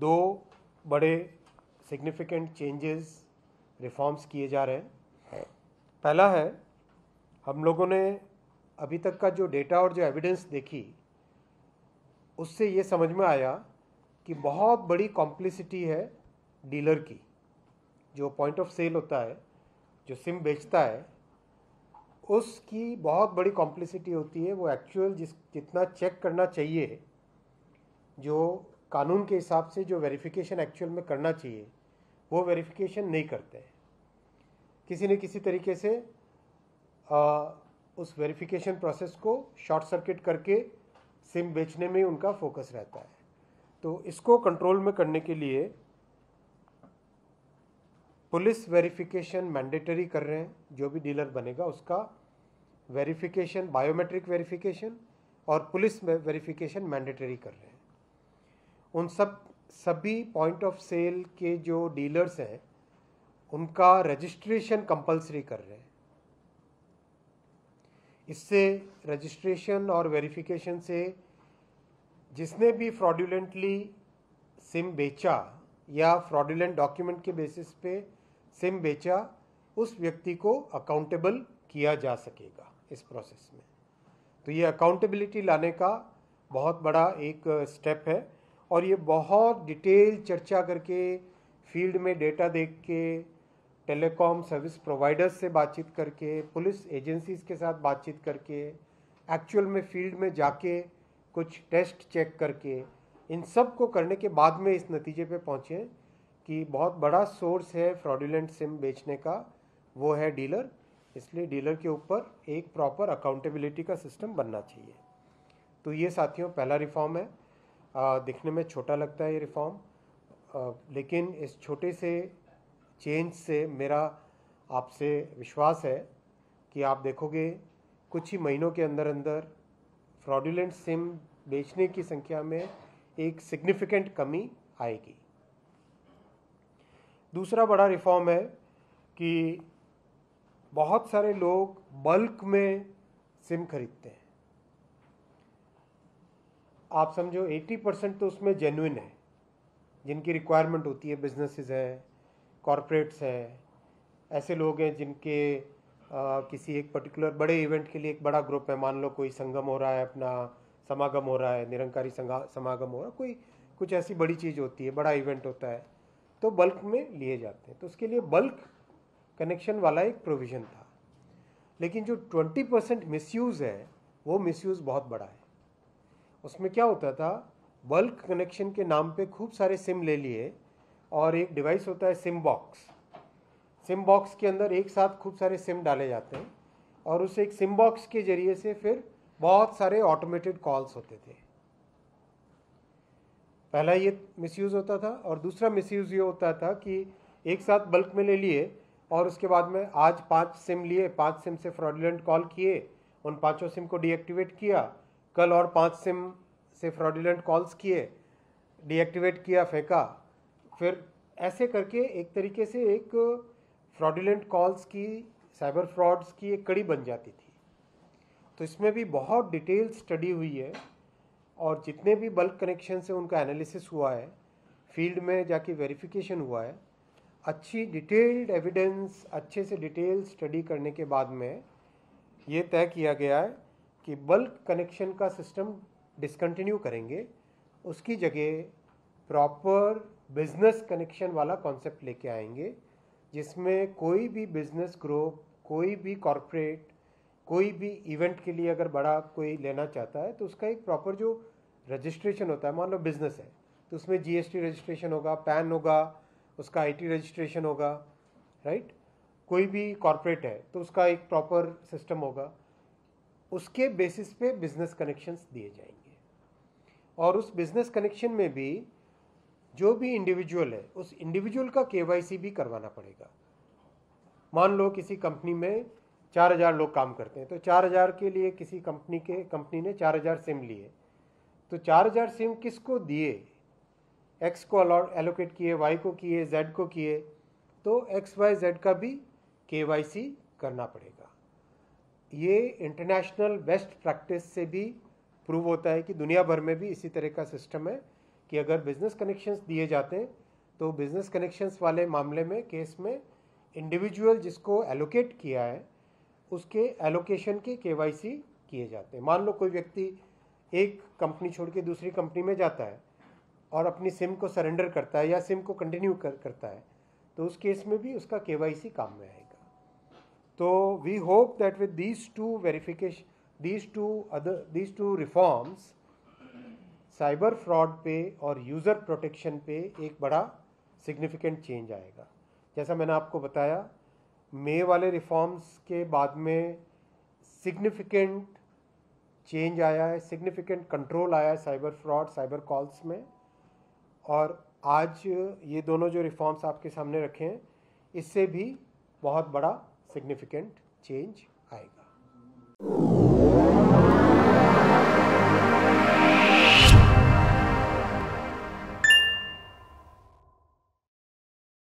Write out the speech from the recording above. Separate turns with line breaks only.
दो बड़े significant changes reforms किए जा रहे हैं। पहला है, हम लोगों ने अभी तक का जो डेटा और जो एविडेंस देखी उससे ये समझ में आया कि बहुत बड़ी कॉम्प्लिसिटी है डीलर की। जो पॉइंट ऑफ सेल होता है, जो सिम बेचता है, उसकी बहुत बड़ी कॉम्प्लिसिटी होती है। वो एक्चुअल जितना चेक करना चाहिए, जो कानून के हिसाब से जो वेरिफिकेशन एक्चुअल में करना चाहिए, वो वेरिफिकेशन नहीं करते हैं। किसी न किसी तरीके से उस वेरिफिकेशन प्रोसेस को शॉर्ट सर्किट करके सिम बेचने में उनका फोकस रहता है। तो इसको कंट्रोल में करने के लिए पुलिस वेरिफिकेशन मैंडेटरी कर रहे हैं। जो भी डीलर बनेगा उसका वेरिफिकेशन, बायोमेट्रिक वेरिफिकेशन और पुलिस वेरिफिकेशन मैंडेटरी कर रहे हैं। उन सभी पॉइंट ऑफ सेल के जो डीलर्स हैं उनका रजिस्ट्रेशन कंपलसरी कर रहे हैं। इससे रजिस्ट्रेशन और वेरिफिकेशन से जिसने भी फ्रॉडुलेंटली सिम बेचा या फ्रॉडुलेंट डॉक्यूमेंट के बेसिस पे सिम बेचा, उस व्यक्ति को अकाउंटेबल किया जा सकेगा इस प्रोसेस में। तो ये अकाउंटेबिलिटी लाने का बहुत बड़ा एक स्टेप है और ये बहुत डिटेल चर्चा करके, फील्ड में डेटा देख के, टेलीकॉम सर्विस प्रोवाइडर्स से बातचीत करके, पुलिस एजेंसीज के साथ बातचीत करके, एक्चुअल में फील्ड में जाके कुछ टेस्ट चेक करके, इन सब को करने के बाद में इस नतीजे पे पहुँचे कि बहुत बड़ा सोर्स है फ्रॉडुलेंट सिम बेचने का, वो है डीलर। इसलिए डीलर के ऊपर एक प्रॉपर अकाउंटेबिलिटी का सिस्टम बनना चाहिए। तो ये साथियों पहला रिफॉर्म है। दिखने में छोटा लगता है ये रिफॉर्म, लेकिन इस छोटे से चेंज से मेरा आपसे विश्वास है कि आप देखोगे कुछ ही महीनों के अंदर अंदर फ्रॉडुलेंट सिम बेचने की संख्या में एक सिग्निफिकेंट कमी आएगी। दूसरा बड़ा रिफॉर्म है कि बहुत सारे लोग बल्क में सिम खरीदते हैं। आप समझो 80% तो उसमें जेन्युइन है, जिनकी रिक्वायरमेंट होती है, बिजनेसेस हैं, कॉरपोरेट्स हैं, ऐसे लोग हैं जिनके किसी एक पर्टिकुलर बड़े इवेंट के लिए एक बड़ा ग्रुप है, मान लो कोई संगम हो रहा है, अपना समागम हो रहा है, निरंकारी समागम हो रहा है, कोई कुछ ऐसी बड़ी चीज़ होती है, बड़ा इवेंट होता है, तो बल्क में लिए जाते हैं। तो उसके लिए बल्क कनेक्शन वाला एक प्रोविज़न था। लेकिन जो 20% मिसयूज़ है, वो मिसयूज़ बहुत बड़ा है। उसमें क्या होता था, बल्क कनेक्शन के नाम पे खूब सारे सिम ले लिए और एक डिवाइस होता है सिम बॉक्स। सिम बॉक्स के अंदर एक साथ खूब सारे सिम डाले जाते हैं और उस एक सिम बॉक्स के जरिए से फिर बहुत सारे ऑटोमेटेड कॉल्स होते थे। पहला ये मिसयूज़ होता था। और दूसरा मिसयूज़ ये होता था कि एक साथ बल्क में ले लिए और उसके बाद में आज 5 सिम लिए, 5 सिम से फ्रॉडुलेंट कॉल किए, उन 5 सिम को डीएक्टिवेट किया, कल और 5 सिम से फ्रॉडुलेंट कॉल्स किए, डीएक्टिवेट किया, फेंका। फिर ऐसे करके एक तरीके से एक फ्रॉडुलेंट कॉल्स की, साइबर फ्रॉड्स की एक कड़ी बन जाती थी। तो इसमें भी बहुत डिटेल स्टडी हुई है और जितने भी बल्क कनेक्शन से उनका एनालिसिस हुआ है, फील्ड में जाके वेरिफिकेशन हुआ है, अच्छी डिटेल्ड एविडेंस, अच्छे से डिटेल स्टडी करने के बाद में ये तय किया गया है कि बल्क कनेक्शन का सिस्टम डिसकंटिन्यू करेंगे, उसकी जगह प्रॉपर बिजनेस कनेक्शन वाला कॉन्सेप्ट लेके आएंगे, जिसमें कोई भी बिजनेस ग्रुप, कोई भी कॉरपोरेट, कोई भी इवेंट के लिए अगर बड़ा कोई लेना चाहता है तो उसका एक प्रॉपर जो रजिस्ट्रेशन होता है, मान लो बिजनेस है तो उसमें जीएसटी रजिस्ट्रेशन होगा, पैन होगा, उसका आईटी रजिस्ट्रेशन होगा, राइट। कोई भी कॉरपोरेट है तो उसका एक प्रॉपर सिस्टम होगा, उसके बेसिस पे बिजनेस कनेक्शंस दिए जाएंगे। और उस बिजनेस कनेक्शन में भी जो भी इंडिविजुअल है, उस इंडिविजुअल का केवाईसी भी करवाना पड़ेगा। मान लो किसी कंपनी में 4000 लोग काम करते हैं, तो 4000 के लिए किसी कंपनी ने 4000 सिम लिए, तो 4000 सिम किसको दिए, एक्स को एलोकेट किए, वाई को किए, जेड को किए, तो एक्स वाई जेड का भी केवाईसी करना पड़ेगा। ये इंटरनेशनल बेस्ट प्रैक्टिस से भी प्रूव होता है कि दुनिया भर में भी इसी तरह का सिस्टम है कि अगर बिजनेस कनेक्शंस दिए जाते हैं तो बिजनेस कनेक्शंस वाले मामले में केस में इंडिविजुअल जिसको एलोकेट किया है उसके एलोकेशन के केवाईसी किए जाते हैं। मान लो कोई व्यक्ति एक कंपनी छोड़ के दूसरी कंपनी में जाता है और अपनी सिम को सरेंडर करता है या सिम को कंटिन्यू करता है, तो उस केस में भी उसका केवाईसी काम में आएगा। तो we hope that with these two reforms cyber fraud पे और यूज़र प्रोटेक्शन पे एक बड़ा सिग्निफिकेंट चेंज आएगा। जैसा मैंने आपको बताया, मई वाले रिफॉर्म्स के बाद में सिग्निफिकेंट चेंज आया है, सिग्निफिकेंट कंट्रोल आया है साइबर फ्रॉड, साइबर कॉल्स में। और आज ये दोनों जो रिफॉर्म्स आपके सामने रखे हैं, इससे भी बहुत बड़ा सिग्निफिकेंट चेंज आएगा।